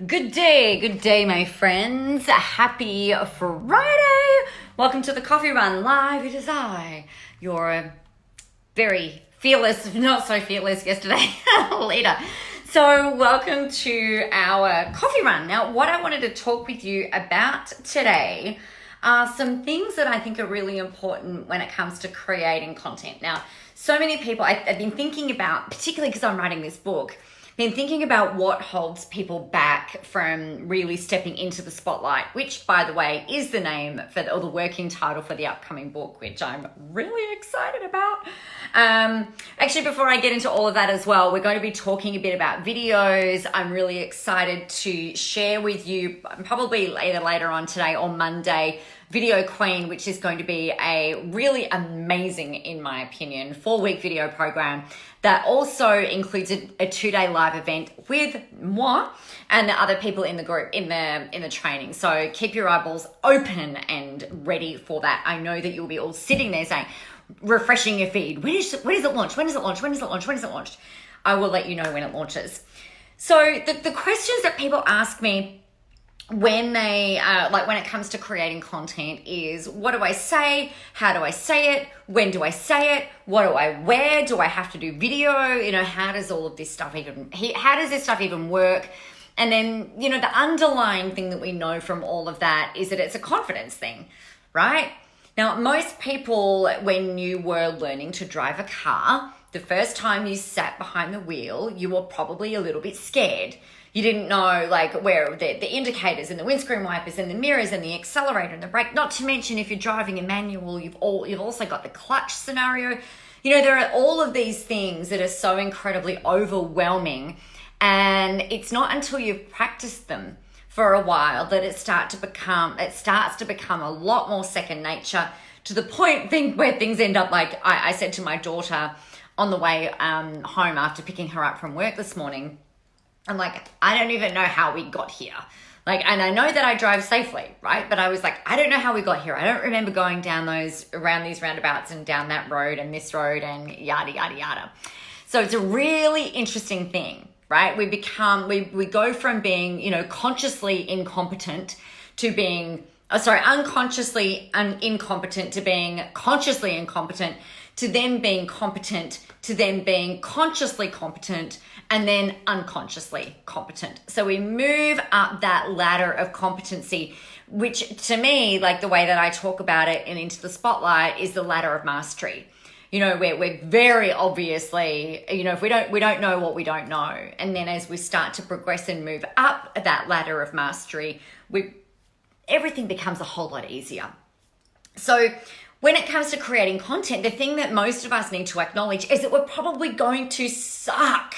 Good day, my friends. Happy Friday. Welcome to the Coffee Run Live. It is I, your very fearless, not so fearless yesterday, leader. So welcome to our coffee run. Now, what I wanted to talk with you about today are some things that I think are really important when it comes to creating content. Now, so many people, I've been thinking about, particularly because I'm writing this book, been thinking about what holds people back from really stepping into the spotlight, which, by the way, is the name for or the working title for the upcoming book, which I'm really excited about. Actually, before I get into all of that as well, we're going to be talking a bit about videos. I'm really excited to share with you, probably either later on today or Monday, Video Queen, which is going to be a really amazing, in my opinion, 4-week video program that also includes a 2-day live event with moi and the other people in the group in the training. So keep your eyeballs open and ready for that. I know that you'll be all sitting there saying, refreshing your feed. When is it launched? When is it launched? When is it launched? When is it launched? I will let you know when it launches. So the questions that people ask me when they when it comes to creating content is, what do I say? How do I say it? When do I say it? What do I wear? Do I have to do video? How does all of this stuff how does this stuff even work? And then, the underlying thing that we know from all of that is that it's a confidence thing, right? Now, most people, when you were learning to drive a car, the first time you sat behind the wheel, you were probably a little bit scared. You didn't know where the indicators and the windscreen wipers and the mirrors and the accelerator and the brake, not to mention if you're driving a manual, you've also got the clutch scenario. There are all of these things that are so incredibly overwhelming, and it's not until you've practiced them for a while that it starts to become a lot more second nature, to the point where things end up like I said to my daughter on the way home after picking her up from work this morning. I'm like, I don't even know how we got here. And I know that I drive safely, right? But I was like, I don't know how we got here. I don't remember going around these roundabouts and down that road and this road and yada, yada, yada. So it's a really interesting thing, right? We go from being, consciously incompetent to being, unconsciously incompetent to being consciously incompetent, to then being competent, to then being consciously competent, and then unconsciously competent. So we move up that ladder of competency, which to me, the way that I talk about it and into the spotlight, is the ladder of mastery. We're very obviously, if we don't know what we don't know. And then as we start to progress and move up that ladder of mastery, everything becomes a whole lot easier. So when it comes to creating content, the thing that most of us need to acknowledge is that we're probably going to suck.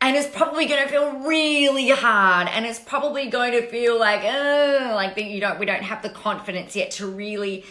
And it's probably going to feel really hard. And it's probably going to feel we don't have the confidence yet to really,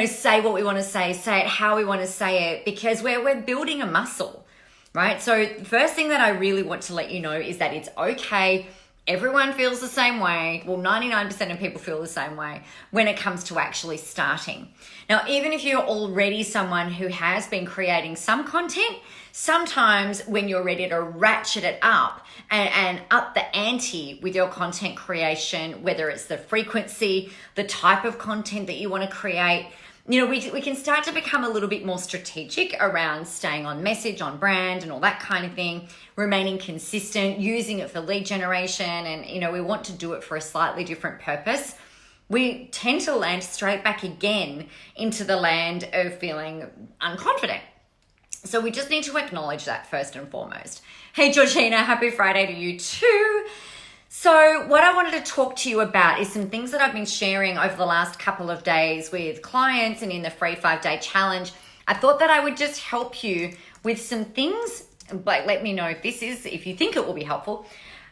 say what we want to say it how we want to say it, because we're building a muscle, right? So the first thing that I really want to let you know is that it's okay. Everyone feels the same way. Well, 99% of people feel the same way when it comes to actually starting. Now, even if you're already someone who has been creating some content, sometimes when you're ready to ratchet it up and up the ante with your content creation, whether it's the frequency, the type of content that you want to create, we can start to become a little bit more strategic around staying on message, on brand, and all that kind of thing, remaining consistent, using it for lead generation, and, we want to do it for a slightly different purpose. We tend to land straight back again into the land of feeling unconfident. So we just need to acknowledge that first and foremost. Hey, Georgina, happy Friday to you too. So what I wanted to talk to you about is some things that I've been sharing over the last couple of days with clients and in the free 5-day challenge. I thought that I would just help you with some things, let me know if you think it will be helpful.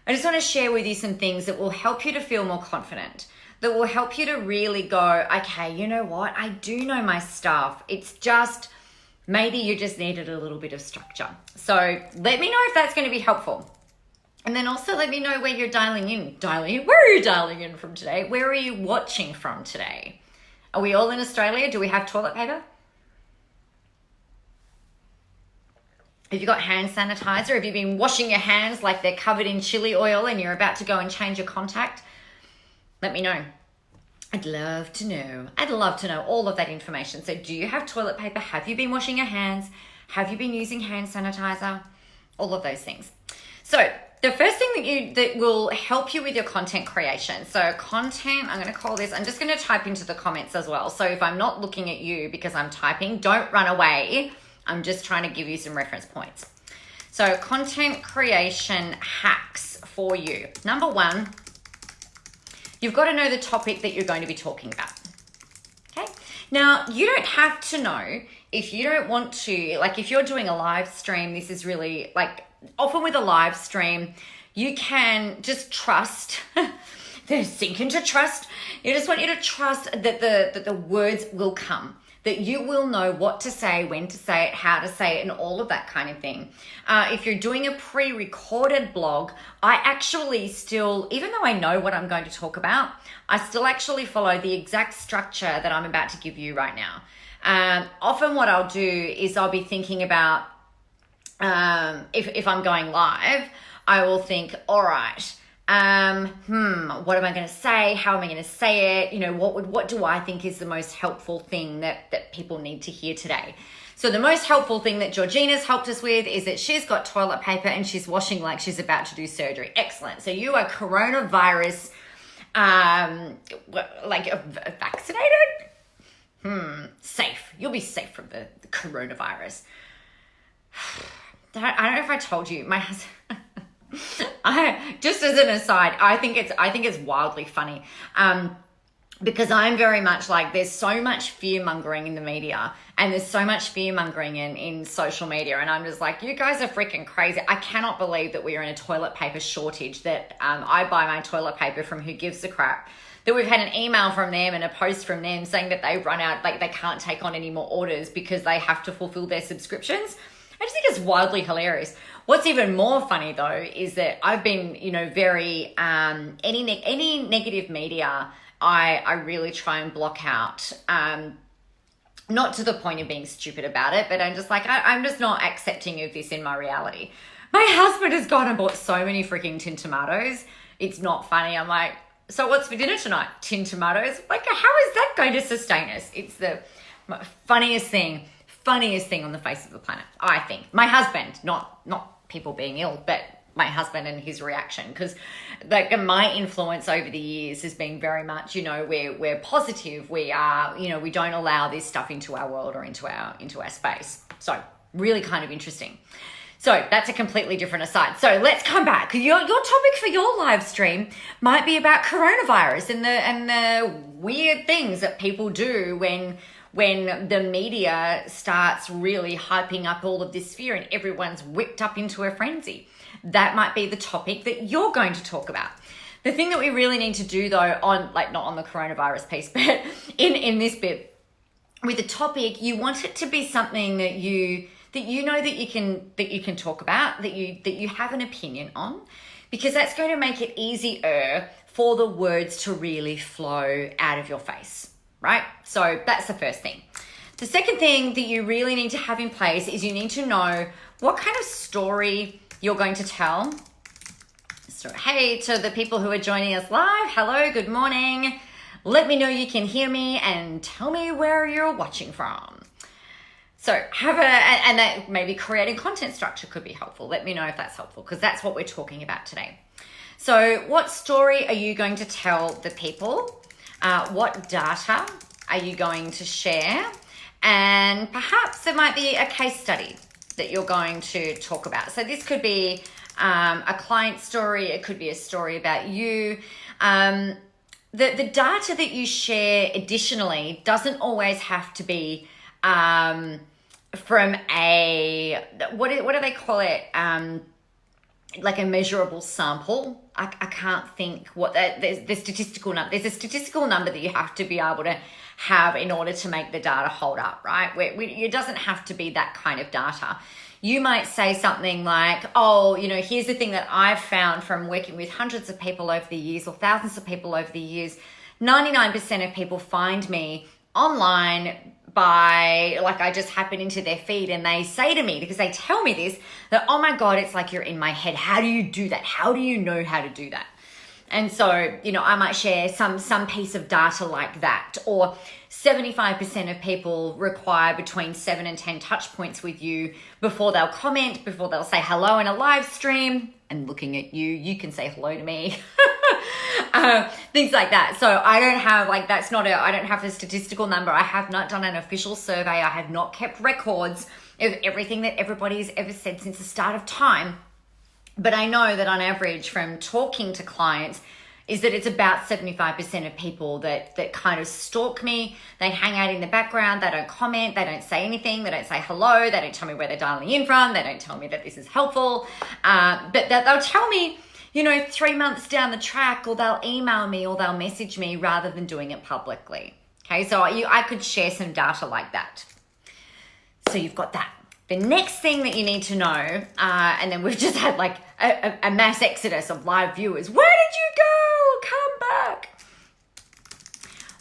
I just want to share with you some things that will help you to feel more confident, that will help you to really go, okay, you know what? I do know my stuff. It's just, maybe you just needed a little bit of structure. So let me know if that's going to be helpful. And then also let me know where you're dialing in. Where are you dialing in from today? Where are you watching from today? Are we all in Australia? Do we have toilet paper? Have you got hand sanitizer? Have you been washing your hands like they're covered in chili oil and you're about to go and change your contact? Let me know. I'd love to know. I'd love to know all of that information. So do you have toilet paper? Have you been washing your hands? Have you been using hand sanitizer? All of those things. So the first thing that will help you with your content creation. So content, I'm going to call this, I'm just going to type into the comments as well. So if I'm not looking at you because I'm typing, don't run away. I'm just trying to give you some reference points. So content creation hacks for you. Number one, you've got to know the topic that you're going to be talking about. Okay. Now, you don't have to know if you don't want to, like if you're doing a live stream, this is really like, often with a live stream, you can just trust, sink into trust. I just want you to trust that the words will come, that you will know what to say, when to say it, how to say it, and all of that kind of thing. If you're doing a pre-recorded blog, I actually still, even though I know what I'm going to talk about, I still actually follow the exact structure that I'm about to give you right now. Often what I'll do is I'll be thinking about, if I'm going live, I will think, all right, what am I going to say? How am I going to say it? You know, what do I think is the most helpful thing that people need to hear today? So the most helpful thing that Georgina's helped us with is that she's got toilet paper and she's washing like she's about to do surgery. Excellent. So you are coronavirus, vaccinated? Safe. You'll be safe from the coronavirus. I don't know if I told you, my husband, just as an aside, I think it's wildly funny. Because I'm very much like, there's so much fear mongering in the media and there's so much fear mongering in social media. And I'm just like, you guys are freaking crazy. I cannot believe that we are in a toilet paper shortage, that I buy my toilet paper from Who Gives a Crap, that we've had an email from them and a post from them saying that they've run out, like they can't take on any more orders because they have to fulfill their subscriptions. I just think it's wildly hilarious. What's even more funny though is that I've been, very, any negative media, I really try and block out, not to the point of being stupid about it, but I'm just like, I'm just not accepting of this in my reality. My husband has gone and bought so many freaking tin tomatoes. It's not funny. I'm like, so what's for dinner tonight? Tin tomatoes? Like, how is that going to sustain us? It's the funniest thing on the face of the planet, I think. My husband, not people being ill, but my husband and his reaction, because like my influence over the years has been very much, we're positive. We are, we don't allow this stuff into our world or into our space. So really kind of interesting. So that's a completely different aside. So let's come back. Your topic for your live stream might be about coronavirus and the weird things that people do when the media starts really hyping up all of this fear and everyone's whipped up into a frenzy. That might be the topic that you're going to talk about. The thing that we really need to do though, not on the coronavirus piece, but in this bit, with the topic, you want it to be something that you know that you can talk about, that you have an opinion on, because that's going to make it easier for the words to really flow out of your face. Right? So that's the first thing. The second thing that you really need to have in place is you need to know what kind of story you're going to tell. So, hey, to the people who are joining us live, hello, good morning. Let me know you can hear me and tell me where you're watching from. So and that maybe creating content structure could be helpful. Let me know if that's helpful, because that's what we're talking about today. So what story are you going to tell the people? What data are you going to share? And perhaps there might be a case study that you're going to talk about. So this could be a client story. It could be a story about you. The data that you share additionally doesn't always have to be from what do they call it? Like a measurable sample. I can't think what the statistical number. There's a statistical number that you have to be able to have in order to make the data hold up, right? It doesn't have to be that kind of data. You might say something like, here's the thing that I've found from working with hundreds of people over the years or thousands of people over the years. 99% of people find me online by, like, I just happen into their feed and they say to me, because they tell me this, that, oh my God, it's like you're in my head. How do you do that? How do you know how to do that? And so, you know, I might share some piece of data like that, or 75% of people require between 7 and 10 touch points with you before they'll comment, before they'll say hello in a live stream. And looking at you, you can say hello to me. Things like that. So I don't have, like, I don't have a statistical number. I have not done an official survey. I have not kept records of everything that everybody's ever said since the start of time. But I know that on average, from talking to clients, is that it's about 75% of people that kind of stalk me. They hang out in the background. They don't comment. They don't say anything. They don't say hello. They don't tell me where they're dialing in from. They don't tell me that this is helpful. But they'll tell me, you know, 3 months down the track, or they'll email me or they'll message me rather than doing it publicly. Okay, so I could share some data like that. So you've got that. The next thing that you need to know, and then we've just had like a mass exodus of live viewers. Where did you go? Come back.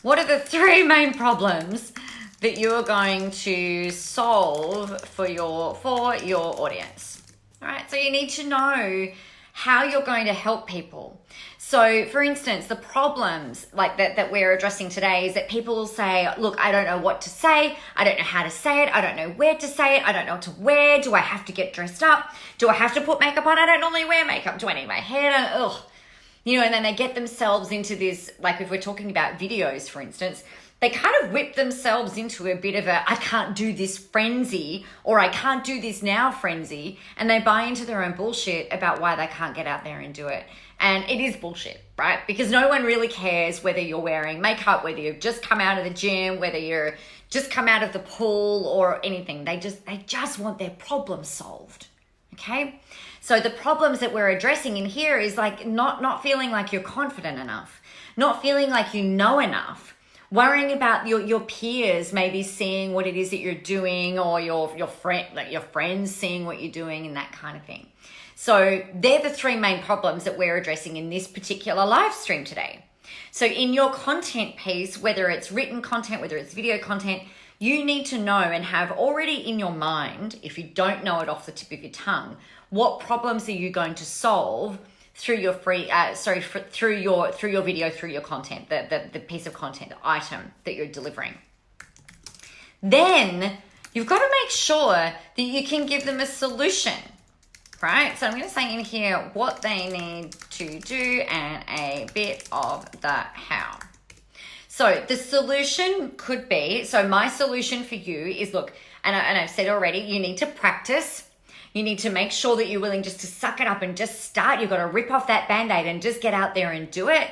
What are the 3 main problems that you are going to solve for your audience? All right, so you need to know how you're going to help people. So for instance, the problems like that we're addressing today is that people will say, look, I don't know what to say. I don't know how to say it. I don't know where to say it. I don't know what to wear. Do I have to get dressed up? Do I have to put makeup on? I don't normally wear makeup. Do I need my hair done? Ugh. You know, and then they get themselves into this, like if we're talking about videos, for instance, they kind of whip themselves into a bit of a, I can't do this frenzy, or I can't do this now frenzy. And they buy into their own bullshit about why they can't get out there and do it. And it is bullshit, right? Because no one really cares whether you're wearing makeup, whether you've just come out of the gym, whether you're just come out of the pool or anything. They just want their problem solved, okay? So the problems that we're addressing in here is like not feeling like you're confident enough, not feeling like you know enough, worrying about your peers maybe seeing what it is that you're doing, or your friends seeing what you're doing, and that kind of thing. So they're the 3 main problems that we're addressing in this particular live stream today. So in your content piece, whether it's written content, whether it's video content, you need to know and have already in your mind, if you don't know it off the tip of your tongue, what problems are you going to solve through your through your video, through your content, the piece of content, the item that you're delivering. Then you've got to make sure that you can give them a solution, right? So I'm going to say in here what they need to do and a bit of the how. So the solution could be, so my solution for you is, look, and I've said already, you need to practice. You need to make sure that you're willing just to suck it up and just start. You've got to rip off that Band-Aid and just get out there and do it.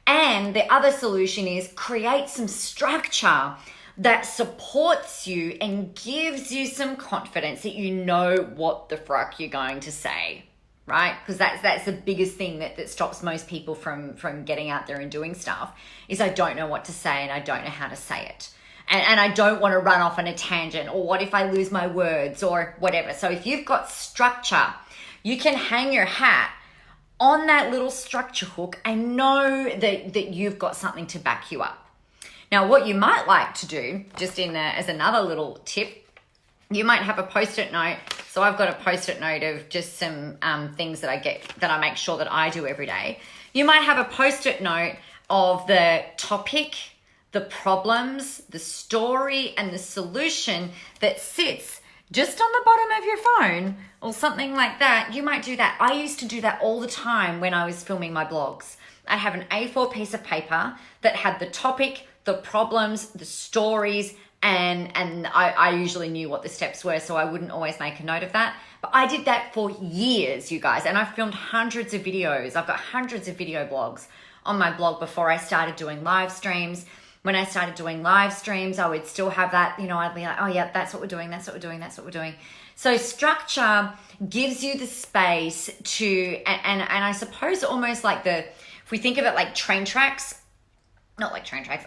And the other solution is create some structure that supports you and gives you some confidence that you know what the fuck you're going to say, right? Because that's the biggest thing that stops most people from getting out there and doing stuff, is I don't know what to say and I don't know how to say it. And I don't want to run off on a tangent, or what if I lose my words or whatever. So if you've got structure, you can hang your hat on that little structure hook and know that you've got something to back you up. Now, what you might like to do, just as another little tip, you might have a Post-it note. So I've got a Post-it note of just some things that I make sure that I do every day. You might have a Post-it note of the topic, the problems, the story, and the solution that sits just on the bottom of your phone or something like that. You might do that. I used to do that all the time when I was filming my blogs. I'd have an A4 piece of paper that had the topic, the problems, the stories, and I usually knew what the steps were, so I wouldn't always make a note of that. But I did that for years, you guys, and I've filmed hundreds of videos. I've got hundreds of video blogs on my blog before I started doing live streams. When I started doing live streams, I would still have that, I'd be like, oh yeah, that's what we're doing, that's what we're doing, that's what we're doing. So structure gives you the space to, and I suppose almost like if we think of it like train tracks, not like train tracks,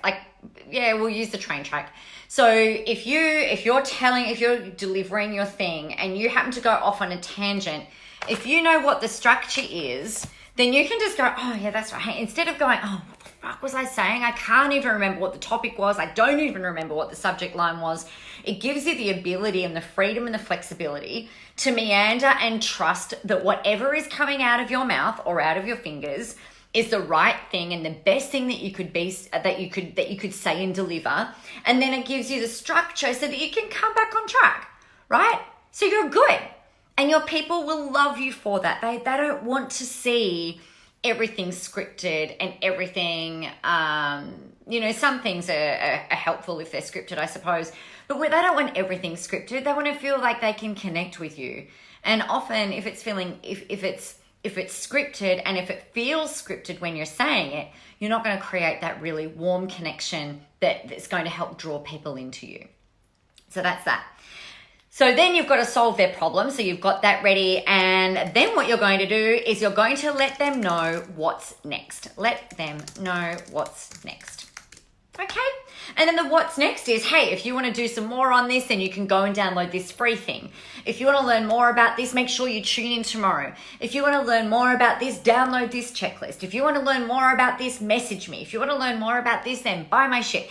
we'll use the train track. So if you're delivering your thing and you happen to go off on a tangent, if you know what the structure is, then you can just go, oh yeah, that's right. Instead of going, oh, what the fuck was I saying? I can't even remember what the topic was. I don't even remember what the subject line was. It gives you the ability and the freedom and the flexibility to meander and trust that whatever is coming out of your mouth or out of your fingers is the right thing and the best thing that you could be, that you could say and deliver. And then it gives you the structure so that you can come back on track, right? So you're good. And your people will love you for that. They don't want to see everything scripted and everything, some things are helpful if they're scripted, I suppose. But they don't want everything scripted. They want to feel like they can connect with you. And often if it's scripted and if it feels scripted when you're saying it, you're not going to create that really warm connection that's going to help draw people into you. So that's that. So then you've got to solve their problem. So you've got that ready. And then what you're going to do is you're going to let them know what's next. Let them know what's next. Okay? And then the what's next is, hey, if you want to do some more on this, then you can go and download this free thing. If you want to learn more about this, make sure you tune in tomorrow. If you want to learn more about this, download this checklist. If you want to learn more about this, message me. If you want to learn more about this, then buy my shit.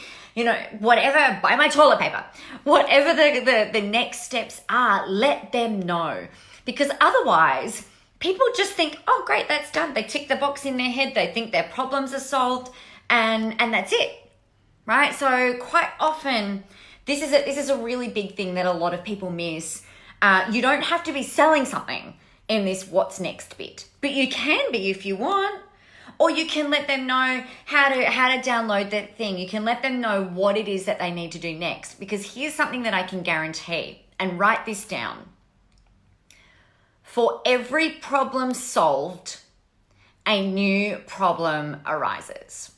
Whatever, buy my toilet paper. Whatever the next steps are, let them know. Because otherwise, people just think, oh, great, that's done. They tick the box in their head. They think their problems are solved and that's it, right? So quite often, this is a really big thing that a lot of people miss. You don't have to be selling something in this what's next bit, but you can be if you want. Or you can let them know how to download that thing. You can let them know what it is that they need to do next. Because here's something that I can guarantee, and write this down. For every problem solved, a new problem arises.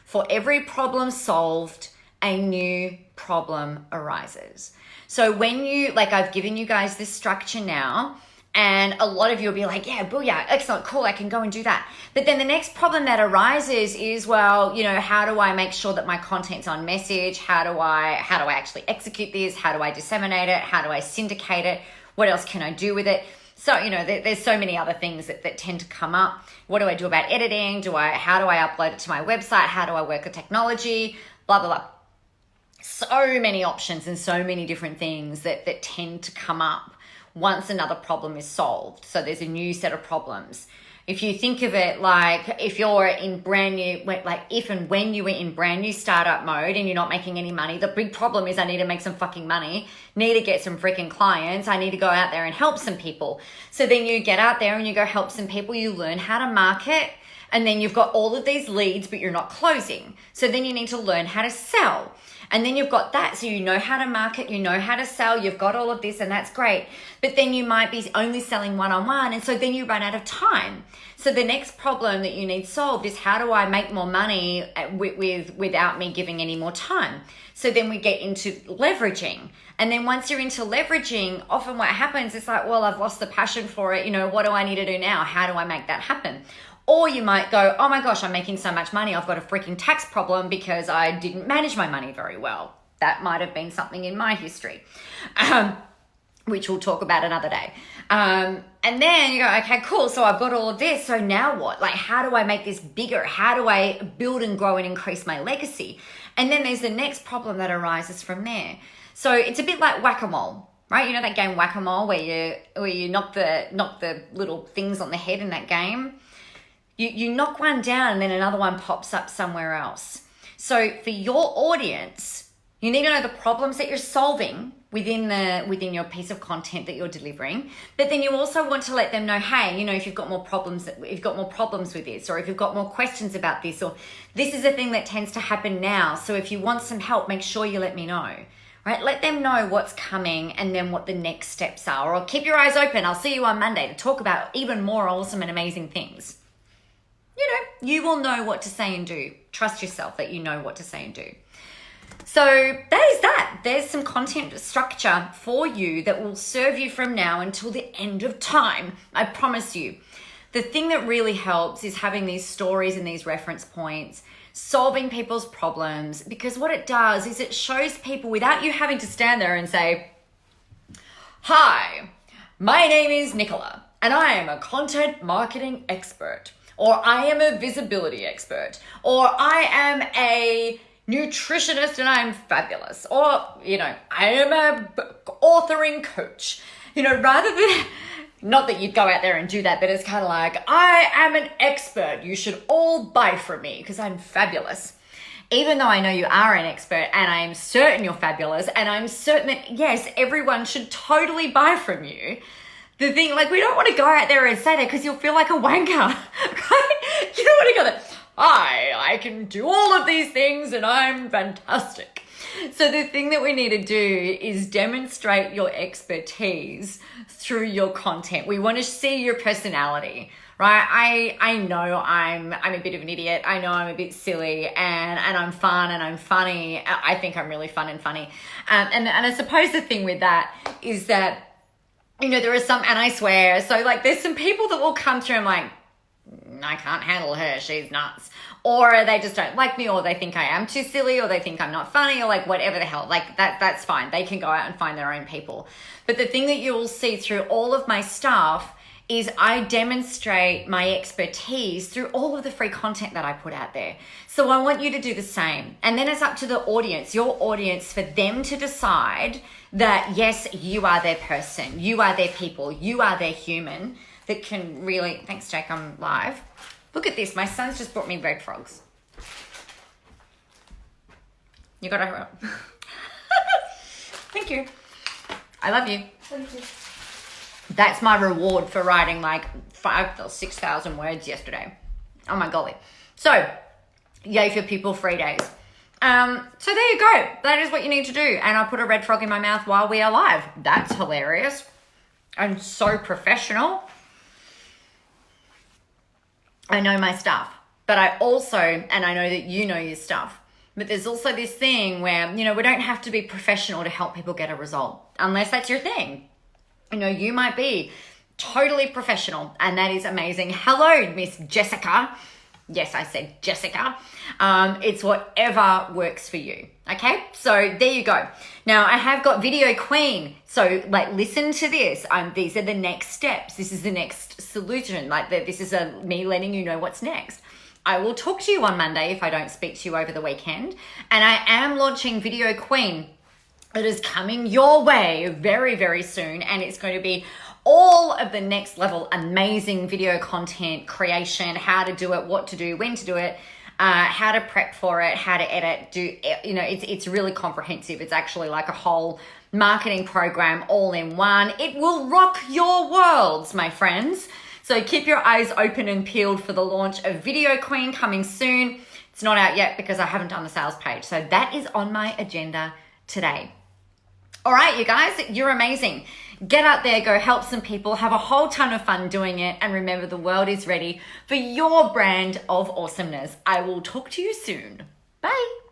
For every problem solved, a new problem arises. So when I've given you guys this structure now, and a lot of you will be like, yeah, booyah, excellent, cool, I can go and do that. But then the next problem that arises is, well, how do I make sure that my content's on message? How do I actually execute this? How do I disseminate it? How do I syndicate it? What else can I do with it? So, there's so many other things that tend to come up. What do I do about editing? How do I upload it to my website? How do I work with technology? Blah, blah, blah. So many options and so many different things that tend to come up once another problem is solved. So there's a new set of problems. If you think of it like if you're in if and when you were in brand new startup mode and you're not making any money, the big problem is I need to make some fucking money, need to get some freaking clients, I need to go out there and help some people. So then you get out there and you go help some people, you learn how to market, and then you've got all of these leads, but you're not closing. So then you need to learn how to sell. And then you've got that, so you know how to market, you know how to sell, you've got all of this, and that's great. But then you might be only selling one-on-one, and so then you run out of time. So the next problem that you need solved is, how do I make more money without me giving any more time? So then we get into leveraging. And then once you're into leveraging, often what happens is like, well, I've lost the passion for it. What do I need to do now? How do I make that happen? Or you might go, oh my gosh, I'm making so much money. I've got a freaking tax problem because I didn't manage my money very well. That might have been something in my history, which we'll talk about another day. And then you go, okay, cool. So I've got all of this. So now what? How do I make this bigger? How do I build and grow and increase my legacy? And then there's the next problem that arises from there. So it's a bit like whack-a-mole. Right? You know that game whack-a-mole where you knock the little things on the head in that game? You knock one down and then another one pops up somewhere else. So for your audience, you need to know the problems that you're solving within your piece of content that you're delivering. But then you also want to let them know, hey, if you've got more problems with this, or if you've got more questions about this, or this is a thing that tends to happen now. So if you want some help, make sure you let me know. Right? Let them know what's coming and then what the next steps are. Or keep your eyes open. I'll see you on Monday to talk about even more awesome and amazing things. You will know what to say and do. Trust yourself that you know what to say and do. So that is that. There's some content structure for you that will serve you from now until the end of time. I promise you. The thing that really helps is having these stories and these reference points, solving people's problems, because what it does is it shows people without you having to stand there and say, hi, my name is Nicola and I am a content marketing expert. or I am a visibility expert, or I am a nutritionist and I'm fabulous, or, you know, I am a authoring coach, you know, rather than, not that you'd go out there and do that, but it's kind of like, I am an expert. You should all buy from me because I'm fabulous. Even though I know you are an expert and I'm certain you're fabulous and I'm certain that, yes, everyone should totally buy from you. The thing, like, we don't want to go out there and say that because you'll feel like a wanker, right? You don't want to go there, I can do all of these things and I'm fantastic. So the thing that we need to do is demonstrate your expertise through your content. We want to see your personality, right? I know I'm a bit of an idiot. I know I'm a bit silly and I'm fun and I'm funny. I think I'm really fun and funny. And I suppose the thing with that is that, you know, there are some, and I swear, so like there's some people that will come through and like, I can't handle her, she's nuts. Or they just don't like me, or they think I am too silly, or they think I'm not funny, or like whatever the hell. Like that's fine. They can go out and find their own people. But the thing that you will see through all of my stuff is I demonstrate my expertise through all of the free content that I put out there. So I want you to do the same. And then it's up to the audience, your audience, for them to decide that, yes, you are their person, you are their people, you are their human that can really, thanks Jake, I'm live. Look at this, my son's just brought me red frogs. You gotta hurry up. Thank you. I love you. Thank you. That's my reward for writing like 5,000 or 6,000 words yesterday. Oh my golly. So, yay for people, 3 days. So there you go. That is what you need to do. And I put a red frog in my mouth while we are live. That's hilarious. I'm so professional. I know my stuff, but I also, and I know that you know your stuff, but there's also this thing where, you know, we don't have to be professional to help people get a result, unless that's your thing. You know, you might be totally professional, and that is amazing. Hello, Miss Jessica. Yes, I said Jessica. It's whatever works for you. Okay, so there you go. Now I have got Video Queen. So like, listen to this. These are the next steps. This is the next solution. Like this is me letting you know what's next. I will talk to you on Monday if I don't speak to you over the weekend. And I am launching Video Queen. It is coming your way very, very soon. And it's going to be all of the next level amazing video content creation, how to do it, what to do, when to do it, how to prep for it, how to edit, you know, it's really comprehensive. It's actually like a whole marketing program all in one. It will rock your worlds, my friends. So keep your eyes open and peeled for the launch of Video Queen coming soon. It's not out yet because I haven't done the sales page. So that is on my agenda today. All right, you guys, you're amazing. Get out there, go help some people, have a whole ton of fun doing it, and remember, the world is ready for your brand of awesomeness. I will talk to you soon. Bye.